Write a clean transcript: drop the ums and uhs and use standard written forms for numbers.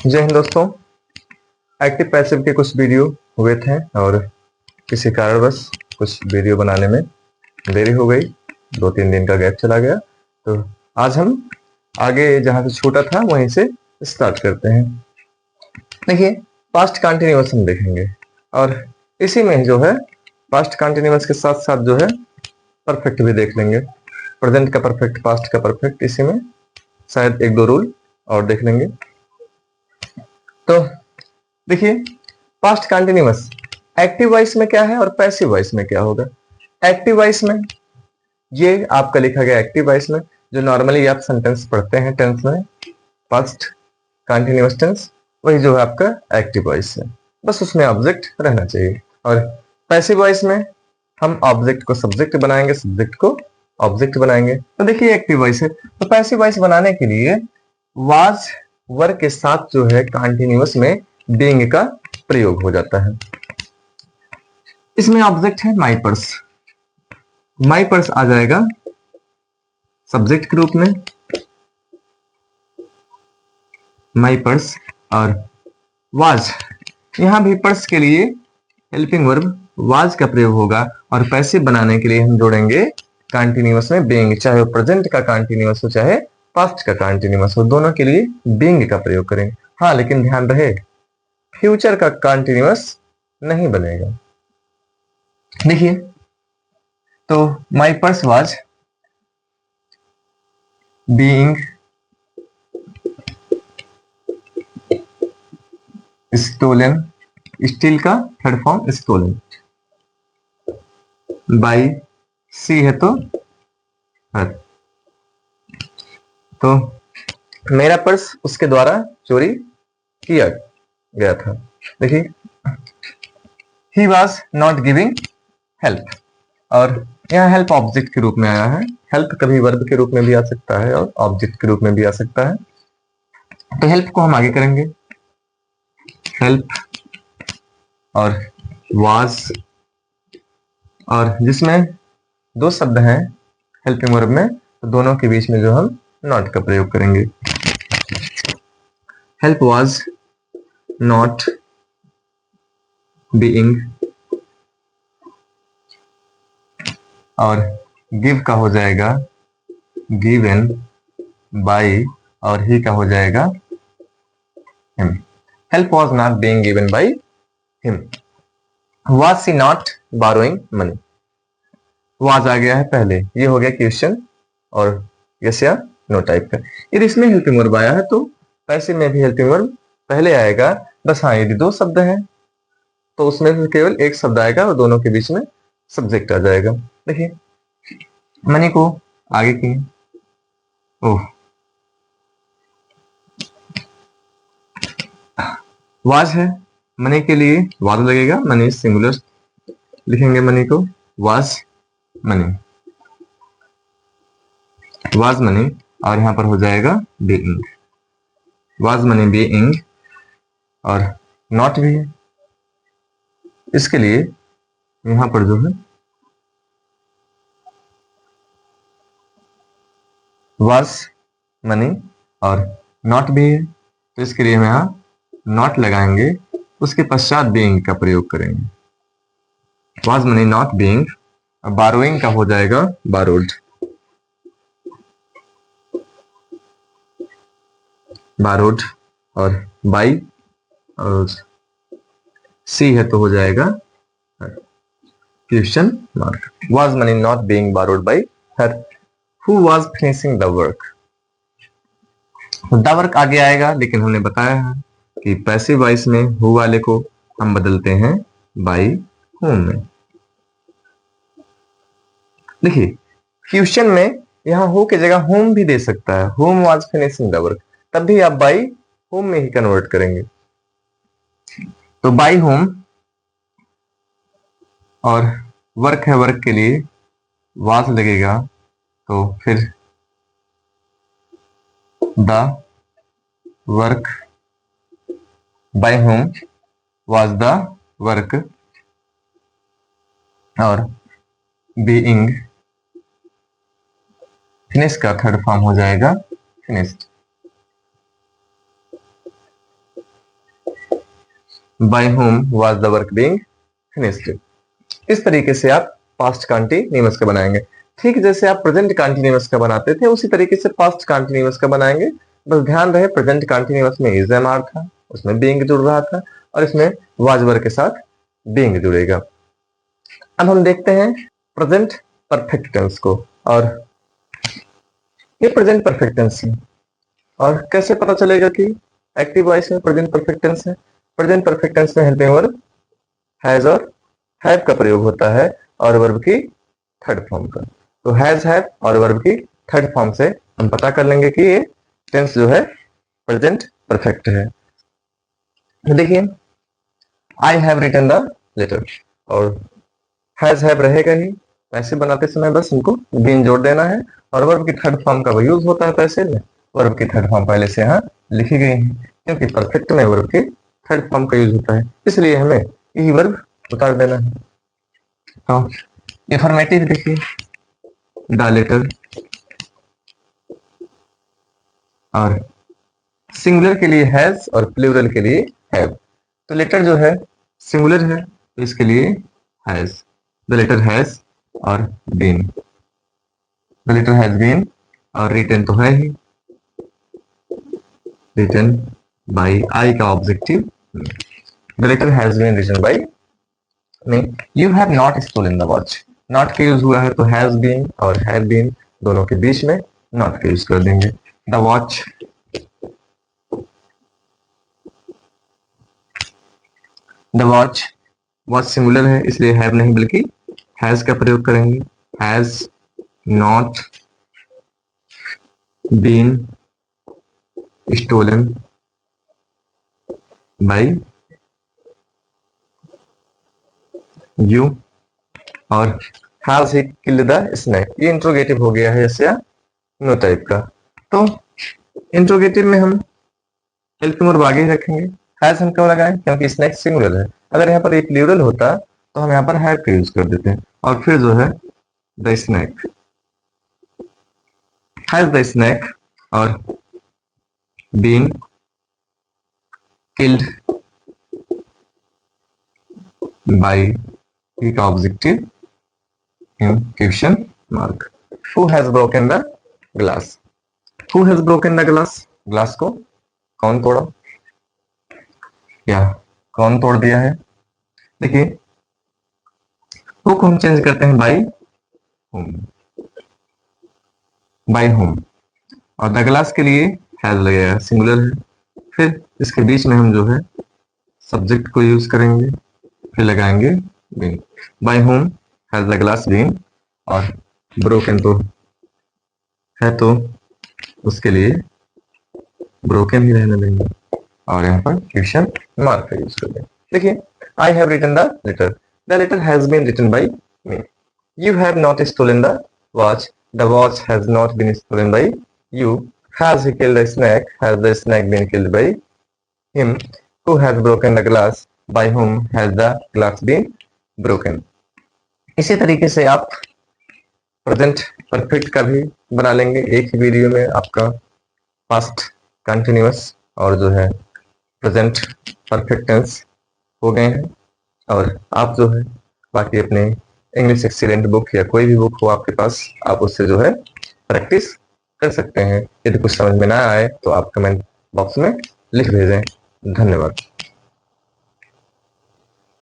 जय हिंद दोस्तों। Active passive के कुछ वीडियो हुए थे और किसी कारणवश कुछ वीडियो बनाने में देरी हो गई, 2-3 दिन का गैप चला गया। तो आज हम आगे जहां से छूटा था वहीं से स्टार्ट करते हैं। देखिए, पास्ट कंटिन्यूअस हम देखेंगे और इसी में जो है पास्ट कंटिन्यूअस के साथ साथ जो है परफेक्ट भी देख लेंगे। प्रेजेंट का परफेक्ट, पास्ट का परफेक्ट, इसी में शायद 1-2 रूल और देख लेंगे। तो देखिए, पास्ट कंटिन्यूअस एक्टिव वॉइस में क्या है और पैसिव वॉइस में क्या होगा। एक्टिव वॉइस में ये आपका लिखा गया एक्टिव वॉइस में जो नॉर्मली आप सेंटेंस पढ़ते हैं टेंस में, पास्ट कंटिन्यूअस टेंस, वही जो है आपका एक्टिव वॉइस है, बस उसमें ऑब्जेक्ट रहना चाहिए। और पैसिव वॉइस में हम ऑब्जेक्ट को सब्जेक्ट बनाएंगे, सब्जेक्ट को ऑब्जेक्ट बनाएंगे। तो देखिए, एक्टिव वॉइस है तो पैसिव वॉइस बनाने के लिए वाज वर्ग के साथ जो है कंटिन्यूअस में बीइंग का प्रयोग हो जाता है। इसमें ऑब्जेक्ट है माई पर्स, माई पर्स आ जाएगा सब्जेक्ट के रूप में, माई पर्स। और वाज, यहां भी पर्स के लिए हेल्पिंग वर्ब वाज का प्रयोग होगा और पैसिव बनाने के लिए हम जोड़ेंगे कंटिन्यूअस में बीइंग, चाहे वो प्रेजेंट का कंटिन्यूअस हो चाहे पास्ट का कंटिन्यूअस हो, दोनों के लिए बीइंग का प्रयोग करेंगे। हाँ, लेकिन ध्यान रहे फ्यूचर का कंटिन्यूअस नहीं बनेगा। देखिए, तो my purse was being stolen, steal का थर्ड फॉर्म स्टोलन, बाई सी है तो हर। तो मेरा पर्स उसके द्वारा चोरी किया गया था। देखिए, he was not giving help, और यहाँ हेल्प ऑब्जेक्ट के रूप में आया है। हेल्प कभी वर्ब के रूप में भी आ सकता है और ऑब्जेक्ट के रूप में भी आ सकता है। तो हेल्प को हम आगे करेंगे, हेल्प और वाज, और जिसमें दो शब्द हैं हेल्पिंग वर्ब में, तो दोनों के बीच में जो हम नॉट का प्रयोग करेंगे। हेल्प वाज नॉट बीइंग, और गिव का हो जाएगा गिवन बाई, और ही का हो जाएगा him. Help was not being given by him. Was she not borrowing money, was आ गया है पहले, ये हो गया क्वेश्चन और यस या नो टाइप का। यदि इसमें हेल्पिंग वर्ब आया है तो पैसिव में भी हेल्पिंग वर्ब पहले आएगा। बस हाँ, यदि दो शब्द हैं तो उसमें से केवल एक शब्द आएगा और दोनों के बीच में सब्जेक्ट आ जाएगा। देखिए, मनी को आगे की ओह वाज है, मनी के लिए वाज लगेगा, मनी सिंगुलर लिखेंगे, मनी को वाज मनी, वाज मनी, और यहां पर हो जाएगा बीइंग, वाज मनी बीइंग, और नॉट भी है। इसके लिए यहां पर जो है वाज मनी और नॉट भी है, तो इसके लिए हम यहां नॉट लगाएंगे, उसके पश्चात बीइंग का प्रयोग करेंगे। Was money not being, burrowing का हो जाएगा बारोड, बारोड, और बाई और सी है तो हो जाएगा question mark. Was money not being borrowed by her who was finishing the work. The work आगे आएगा, लेकिन हमने बताया है कि पैसिव वॉइस में हु वाले को हम बदलते हैं बाई हुम में। देखिए, फ्यूशन में यहां हु की जगह होम भी दे सकता है, home was finishing the work, तब भी आप बाई होम में ही कन्वर्ट करेंगे। तो बाई होम, और वर्क है, वर्क के लिए वाज लगेगा, तो फिर the work by home was the work, और बीइंग फिनिश का थर्ड फॉर्म हो जाएगा finished. By whom was the work being finished। इस तरीके से आप पास्ट कंटिन्यूअस का बनाएंगे। ठीक जैसे आप प्रेजेंट कंटिन्यूअस का बनाते थे उसी तरीके से पास्ट कंटिन्यूअस का बनाएंगे। बस ध्यान रहे प्रेजेंट कंटिन्यूअस में इज एम आर था, उसमें बीइंग जुड़ रहा था, और इसमें वाज वर्ब के साथ बीइंग जुड़ेगा। अब हम देखते हैं प्रेजेंट परफेक्ट टेंस को, और ये प्रेजेंट परफेक्ट टेंस है। और कैसे पता चलेगा कि एक्टिव वॉइस में प्रेजेंट परफेक्ट टेंस है? प्रेजेंट परफेक्ट टेंस में हेल्पिंग वर्ब हैज और हैव का प्रयोग होता है, और वर्ब की थर्ड फॉर्म का। तो हैज, हैव और वर्ब की थर्ड फॉर्म से हम पता कर लेंगे कि ये टेंस जो है प्रेजेंट परफेक्ट है। देखिए, I have written the letter, और हैज हैव रहेगा ही, ऐसे बनाते समय बस इनको बीन जोड़ देना है, और वर्ब की थर्ड फॉर्म का यूज होता है पैसे में। वर्ब की थर्ड फॉर्म पहले से यहाँ लिखी गई है, क्योंकि परफेक्ट में वर्ब की थर्ड फॉर्म का यूज होता है, इसलिए हमें यही वर्ब उतार देना है। तो इंफॉर्मेटिव देखिए, द लेटर, और सिंगुलर के लिए हैज और प्लूरल के लिए हैव। तो लेटर जो है सिंगुलर है तो इसके लिए हैज, द लेटर हैज और been, the letter has been, और रिटन तो है ही, रिटन बाय आई का objective, the letter has been written by me. You have not stolen the watch, not का यूज हुआ है तो हैज बीन और हैव बीन दोनों के बीच में नॉट का यूज कर देंगे। The watch, the watch, watch singular है इसलिए हैव नहीं बल्कि हैज का प्रयोग करेंगे। Has not been stolen by you, और has he killed the snake, ये इंट्रोगेटिव हो गया है ऐसे नो टाइप का। तो इंट्रोगेटिव में हम हेल्पिंग वर्ब आगे ही रखेंगे। हैज हम क्यों लगाएं? क्योंकि स्नेक सिंगुलर है। अगर यहाँ पर एक प्लूरल होता तो हम यहाँ पर हैव का यूज कर देते हैं, और फिर जो है the snake, has the snake और बीन किल्ड बाय का objective in question mark. Who has broken the glass, who has broken the glass, glass को कौन तोड़ा या कौन तोड़ दिया है? देखिए, हु को हम चेंज करते हैं बाय होम, बाय होम, और द ग्लास के लिए हैज लगेगा, सिंगुलर है। फिर इसके बीच में हम जो है सब्जेक्ट को यूज करेंगे, फिर लगाएंगे been. By whom has the glass been, और ब्रोकन तो है तो उसके लिए ब्रोकन ही रहने देंगे, और यहाँ पर क्वेश्चन मार्क का यूज कर देंगे। देखिए, I have written the letter has been written by me. You have not stolen the watch has not been stolen by you. Has he killed the snake, has the snake been killed by him. Who has broken the glass, by whom has the glass been broken. इसी तरीके से आप present perfect का भी बना लेंगे। एक ही video में आपका पास्ट कंटिन्यूअस और जो है प्रेजेंट परफेक्ट टेंस हो गए हैं, और आप जो है बाकी अपने इंग्लिश एक्सीलेंट बुक या कोई भी बुक हो आपके पास, आप उससे जो है प्रैक्टिस कर सकते हैं। यदि कुछ समझ में ना आए तो आप कमेंट बॉक्स में लिख भेजें। धन्यवाद।